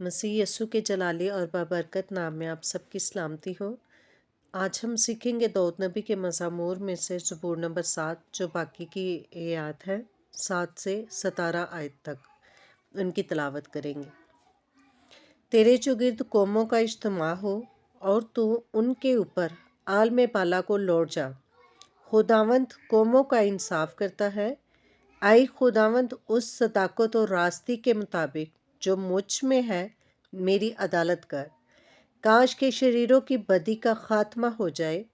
मसीह यस्सु के जलाली और बाबरकत नाम में आप सबकी सलामती हो। आज हम सीखेंगे दाऊद नबी के मज़ामूर में से ज़बूर नंबर 7, जो बाकी की आयत है 7 से 17 आयत तक, उनकी तलावत करेंगे। तेरे चौगिर्द कौमों का इज्तिमा हो और तू उनके ऊपर आलम बाला को लौट जा। खुदावंद कौमों का इंसाफ करता है। आई खुदावंद उस सदाकत और रास्ती के मुताबिक जो मुझ में है मेरी अदालत कर। काश के शरीरों की बदी का खात्मा हो जाए,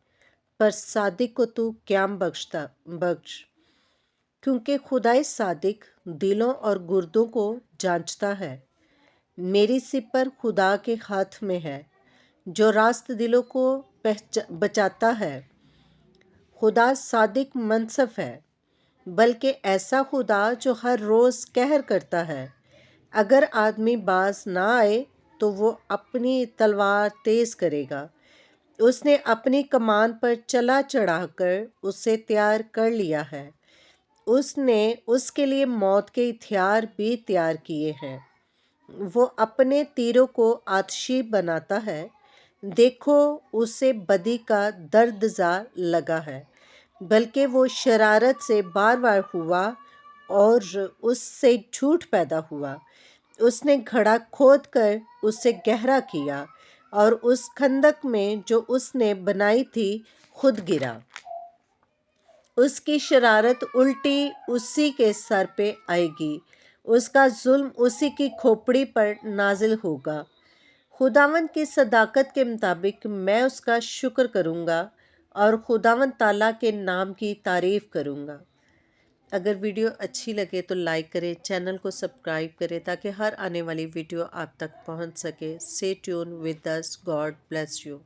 पर सादिक को तू क़याम बख्श, क्योंकि खुदाए सादिक दिलों और गुर्दों को जांचता है। मेरी सिपर खुदा के हाथ में है, जो रास्त दिलों को बचाता है। खुदा सादिक मनसफ है, बल्कि ऐसा खुदा जो हर रोज़ कहर करता है। अगर आदमी बाज ना आए तो वो अपनी तलवार तेज़ करेगा। उसने अपनी कमान पर चला चढ़ाकर उसे तैयार कर लिया है। उसने उसके लिए मौत के हथियार भी तैयार किए हैं। वो अपने तीरों को आतिशी बनाता है। देखो, उसे बदी का दर्द लगा है, बल्कि वो शरारत से बार बार हुआ और उससे झूठ पैदा हुआ। उसने घड़ा खोद कर उसे गहरा किया और उस खंदक में जो उसने बनाई थी खुद गिरा। उसकी शरारत उल्टी उसी के सर पे आएगी, उसका जुल्म उसी की खोपड़ी पर नाजिल होगा। खुदावंद की सदाकत के मुताबिक मैं उसका शुक्र करूँगा और खुदावंद ताला के नाम की तारीफ़ करूँगा। अगर वीडियो अच्छी लगे तो लाइक करें, चैनल को सब्सक्राइब करें ताकि हर आने वाली वीडियो आप तक पहुंच सके। Stay tune with us. God bless you.